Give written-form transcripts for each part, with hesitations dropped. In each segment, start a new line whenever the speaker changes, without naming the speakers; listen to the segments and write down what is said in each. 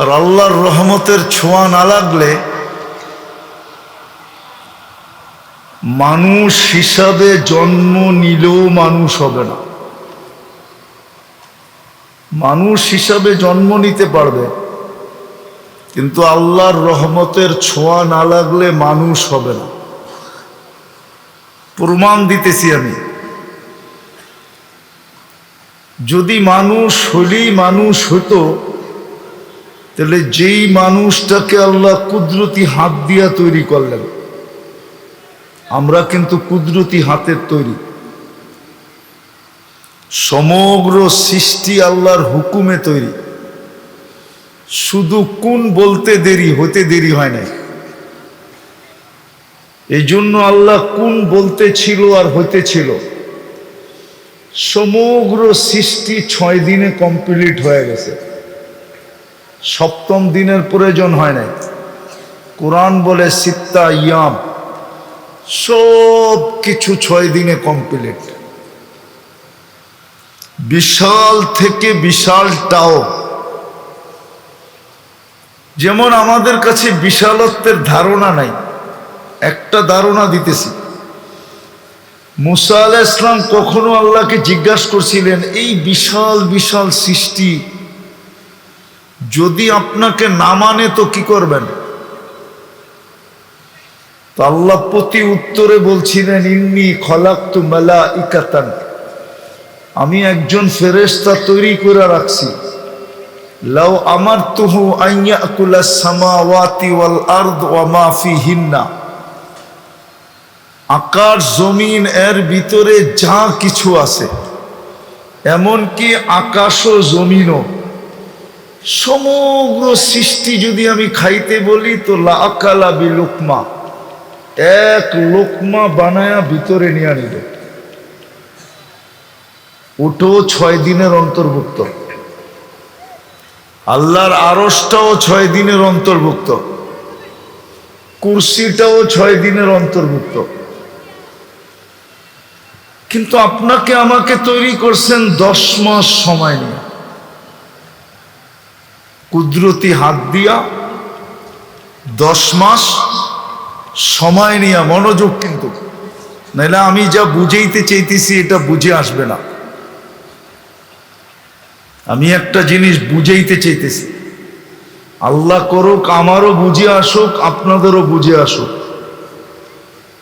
আর আল্লাহর রহমতের ছোঁয়া না লাগলে মানুষ হিসাবে জন্ম নিলেও মানুষ হবে না। মানুষ হিসাবে জন্ম নিতে পারবে, কিন্তু আল্লাহর রহমতের ছোঁয়া না লাগলে মানুষ হবে না। প্রমাণ দিতেছি আমি। যদি মানুষ হলেই মানুষ হতো, তাহলে যেই মানুষটাকে আল্লাহ কুদরতি হাত দিয়া তৈরি করলেন, আমরা কিন্তু কুদরতি হাতের তৈরি। সমগ্র সৃষ্টি আল্লাহর হুকুমে তৈরি, শুধু কোন বলতে দেরি, হতে দেরি হয় নাই। এই জন্য আল্লাহ কোন বলতে ছিল আর হতে ছিল। সমগ্র সৃষ্টি 6 দিনে কমপ্লিট হয়ে গেছে, 7ম দিনের প্রয়োজন হয় নাই। কোরআন বলে সিত্তা ইয়াম, সব কিছু 6 দিনে কমপ্লিট। বিশাল থেকে বিশালটাও, যেমন আমাদের কাছে বিশালত্বের ধারণা নাই, একটা ধারণা দিতেছি। মুসা আলাইহিস সালাম কখনো আল্লাহকে জিজ্ঞাসা করছিলেন, এই বিশাল বিশাল সৃষ্টি যদি আপনাকে না মানে তো কি করবেন? তো আল্লাহ প্রতি উত্তরে বলছিলেন, ইন্নী খলাকতু মালাইকাতান, আমি একজন ফেরেশতা তৈরি করে রাখছি। লাউ আমারতুহু আন ইয়াকুলাস সামাওয়াতি ওয়াল আরদ ওয়া মা ফিহিন্না, আকাশ জমিন এর ভিতরে যা কিছু আছে, এমনকি আকাশ ও জমিনও, সমগ্র সৃষ্টি যদি আমি খাইতে বলি তো লা আকালা বিলুকমা, এক লোকমা বানায়া ভিতরে নিয়ে নিল। ওটাও 6 দিনের অন্তর্ভুক্ত। আল্লাহর আরশটাও 6 দিনের অন্তর্ভুক্ত, কুরসিটাও 6 দিনের অন্তর্ভুক্ত। কিন্তু আপনাকে আমাকে তৈরি করছেন 10 মাস সময় নিয়ে, কুদরতি হাত দিয়া 10 মাস সময় নিয়ে। মনোযোগ কিন্তু, নাহলে আমি যা বুঝাইতে চাইতেছি এটা বুঝে আসবে না। আমি একটা জিনিস বুঝাইতে চাইতেছি, আল্লাহ করুক আমারও বুঝে আসুক, আপনাদেরও বুঝে আসুক,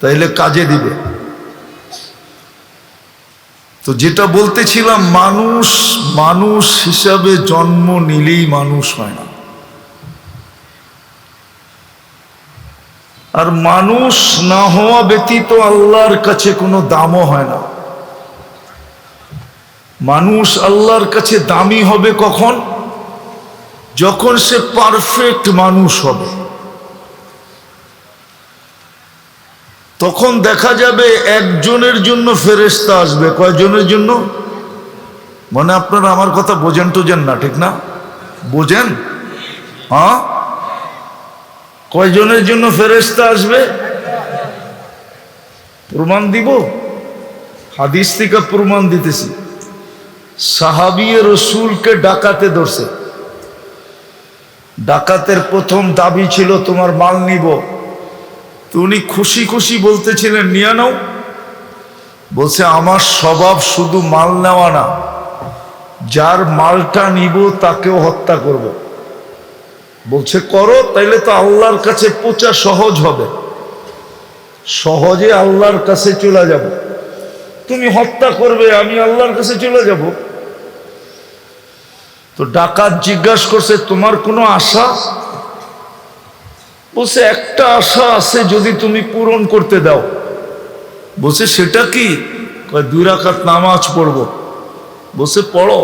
তাইলে কাজে দিবে। তো যেটা বলতেছিলাম, মানুষ মানুষ হিসাবে জন্ম নিলেই মানুষ হয় না। আর মানুষ না হওয়া ব্যতীত আল্লাহর কাছে কোনো দামও হয় না। মানুষ আল্লাহর কাছে দামি হবে কখন? যখন সে পারফেক্ট মানুষ হবে। তখন দেখা যাবে একজনের জন্য ফেরেশতা আসবে। কয়জনের জন্য? মানে আপনারা আমার কথা বোঝেন টোঝেন না, ঠিক না? বোঝেন? হ্যাঁ, কয়জনের জন্য ফেরেশতা আসবে? প্রমাণ দিব, হাদিস থেকে প্রমাণ দিতেছি। সাহাবী রাসূলকে ডাকাতে ধরছে। ডাকাতের প্রথম দাবি ছিল তোমার মাল নিব। তো উনি খুশি খুশি বলতেছিলেন, নিয়ে নাও। বলছে আমার স্বভাব শুধু মাল নেওয়া না, যার মালটা নিব তাকেও হত্যা করব। বলছে করো, তাইলে তো আল্লাহর কাছে পৌঁছা সহজ হবে, সহজে আল্লাহর কাছে চলে যাব। তুমি হত্যা করবে, আমি আল্লাহর কাছে চলে যাব। তো ডাকাত জিজ্ঞাসা করছে, তোমার কোনো আশা? বলছে একটা আশা আছে, যদি তুমি পূরণ করতে দাও। বলছে সেটা কি? 2 রাকাত নামাজ পড়ব। বলছে পড়ো।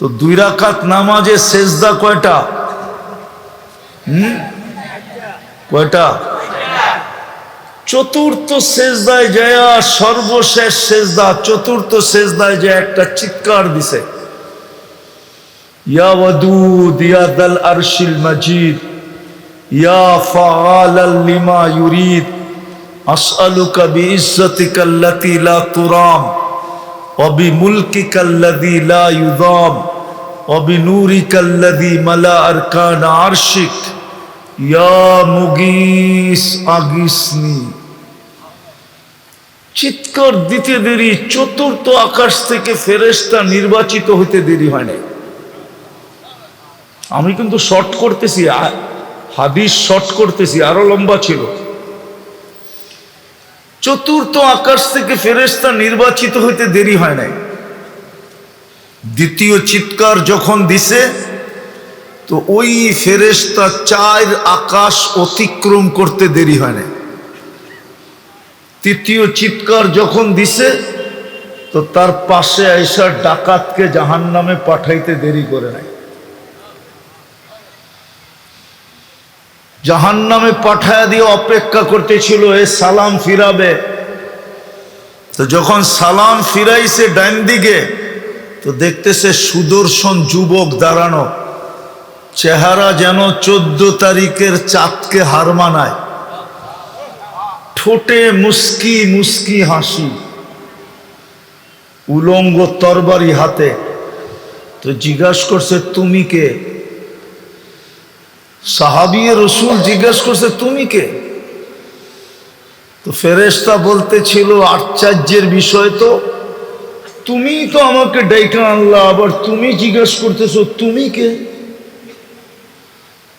তো 2 রাকাত নামাজে সেজদা কয়টা? কয়টা? চতুর্থ সেজদায় যায়, সর্বশেষ সেজদা, চতুর্থ সেজদায় যায় একটা চিৎকার দিছে, ইয়া ওয়াদুদ ইয়া দাল আরশিল মাজিদ ইয়া ফাআলাল লিমা ইউরিদ আসআলুকা বিইজ্জাতিকা আল্লাতী লা তুরাম ওয়া বিমুলকিকা আল্লাযী লা ইউযাম অবিনুরিকাল্লাযী মালা আরকান আরশিক ইয়া মুগীস আগিসনি। চিৎকার দিতে দেরি, চতুর্থ আকাশ থেকে ফেরেশতা নির্বাচিত হইতে দেরি হয় নাই। আমি কিন্তু শর্ট করতেছি, হাদিস শর্ট করতেছি, আরো লম্বা ছিল। চতুর্থ আকাশ থেকে ফেরেশতা নির্বাচিত হইতে দেরি হয় নাই। দ্বিতীয় চিৎকার যখন দিছে তো ওই ফেরেশতা 4 আকাশ অতিক্রম করতে দেরি হয় নাই। তৃতীয় চিৎকার যখন দিছে তো তার পাশে আইসা ডাকাতকে জাহান্নামে পাঠাইতে দেরি করে নাই। জাহান্নামে পাঠায়া দিয়ে অপেক্ষা করতেছিল, এ সালাম ফিরাবে। তো যখন সালাম ফিরাইছে ডান দিকে, তো দেখতেছে সুদর্শন যুবক দাঁড়ানো, চেহারা যেন 14 তারিখের চাঁদকে হার মানায়, ঠোঁটে মুস্কি মুস্কি হাসি, উলঙ্গ তরবারি হাতে। তো জিজ্ঞাসা করছে তুমি কে? সাহাবী রাসূল জিজ্ঞাসা করছে তুমি কে? তো ফেরেশতা বলতেছিল আশ্চর্যের বিষয়, তো তুমি তো আমাকে ডাইকা আনলা, আবার তুমি জিজ্ঞাসা করতেছো তুমি কে?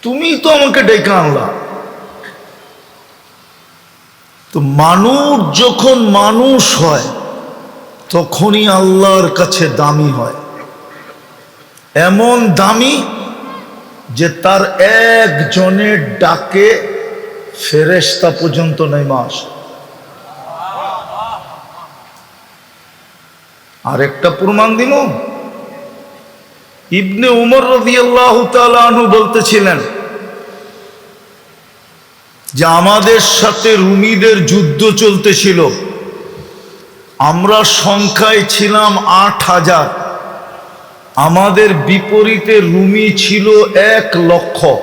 তুমি তো আমাকে ডাইকা আনলা। তো মানুষ যখন মানুষ হয় তখনই আল্লাহর কাছে দামি হয়, এমন দামি যে তার একজনের ডাকে ফেরেশতা পর্যন্ত নেমে আসে। আরেকটা প্রমাণ দিন, ইবনে উমর রাদিয়াল্লাহু তাআলা আনহু বলতেছিলেন যে আমাদের সাথে রুমিদের যুদ্ধ চলতেছিল, আমরা সংখ্যায় ছিলাম 8000, আমাদের বিপরীতে রুমি ছিল 1,00,000।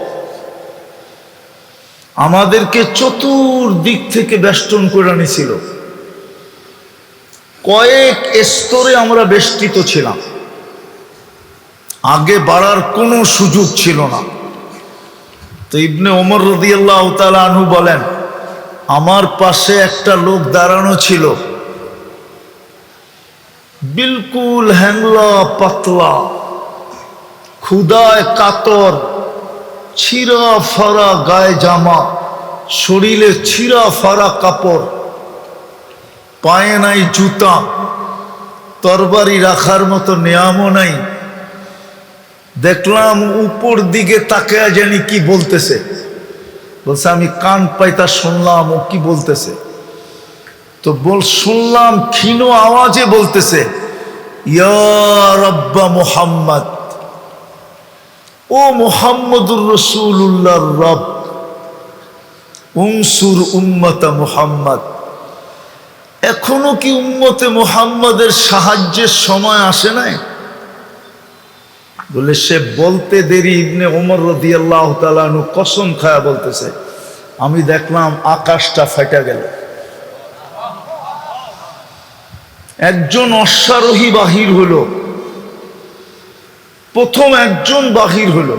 আমাদেরকে চতুর্দিক থেকে বেষ্টন করে নিয়েছিল, কয়েক স্তরে আমরা বেষ্টিত ছিলাম, আগে বাড়ার কোনো সুযোগ ছিল না। তো ইবনে ওমর রাদিয়াল্লাহু তাআলা আনহু বলেন, আমার পাশে একটা লোক দাঁড়ানো ছিল, বিলকুল হ্যাংলা পাতলা, ক্ষুধায় কাতর, ছিঁড়া ফাড়া গায়ে জামা, শরীরে ছিঁড়া ফাড়া কাপড়, পায়ে নাই জুতা, তরবারি রাখার মতো নেয়ামও নাই। দেখলাম উপর দিকে তাকায় জানি কি বলতেছে, বলছে আমি কান পাইতা শুনলাম ও কি বলতেছে। তো শুনলাম ক্ষীণ আওয়াজে বলতেছে, ইয়া রাব্বা মুহাম্মদ, ও মুহাম্মদুর রাসূলুল্লাহর রব, উনসুর উম্মতা মুহাম্মদ। এখনো কি উম্মতে মুহাম্মাদের সাহায্যের সময় আসে নাই? বলে সে বলতে দেরি ইবনে ওমর রাদিয়াল্লাহু তাআলা আনহু কসম খায়া বলতেছে, আমি দেখলাম আকাশটা ফাটা গেল, একজন অশ্বারোহী বাহির হলো, প্রথম একজন বাহির হলো,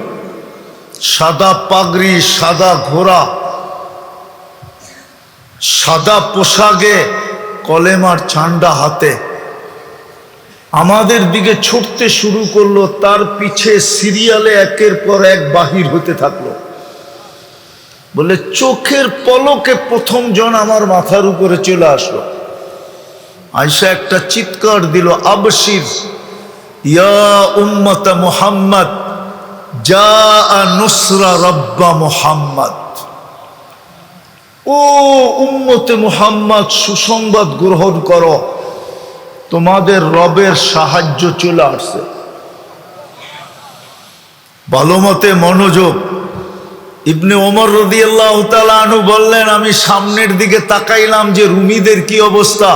সাদা পাগড়ি, সাদা ঘোড়া, সাদা পোশাকে, কলেমার ঝান্ডা হাতে, আমাদের দিকে ছুটতে শুরু করলো। তার পিছে সিরিয়ালে একের পর এক বাহির হতে থাকলো। বলে চোখের পলকে প্রথম জন আমার মাথার উপরে চলে আসলো, আয়েশা একটা চিৎকার দিল, আবশির ইয়া উম্মত মুহাম্মদ, জাআ নুসরা রাব্বা মুহাম্মদ। ও উম্মতে মুহাম্মদ, সুসংবাদ গ্রহণ করো, তোমাদের রবের সাহায্য চলে আসছে। ভালো মতে মনোযোগ। ইবনে ওমর রাদিয়াল্লাহু তাআলা আনহু বললেন, আমি সামনের দিকে তাকাইলাম যে রুমিদের কি অবস্থা।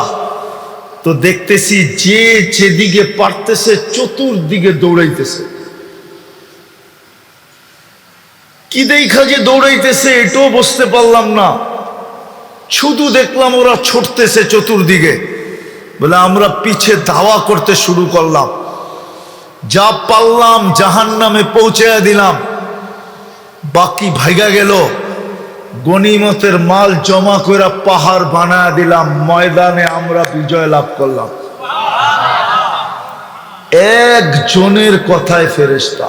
তো দেখতেছি যে যেদিকে পারতেছে চতুর্দিকে দৌড়াইতেছে। কি দেখা যে দৌড়াইতেছে এটাও বুঝতে পারলাম না, শুধু দেখলাম ওরা ছুটতেছে চতুর্দিকে। বলে আমরা পিছে ধাওয়া করতে শুরু করলাম। যা পারলাম জাহান্নামে পৌঁছে দিলাম, বাকি ভাইগা গেল। গনিমতের মাল জমা করে পাহাড় বানায় দিলাম, ময়দানে আমরা বিজয় লাভ করলাম। একজনের কথায় ফেরেশতা।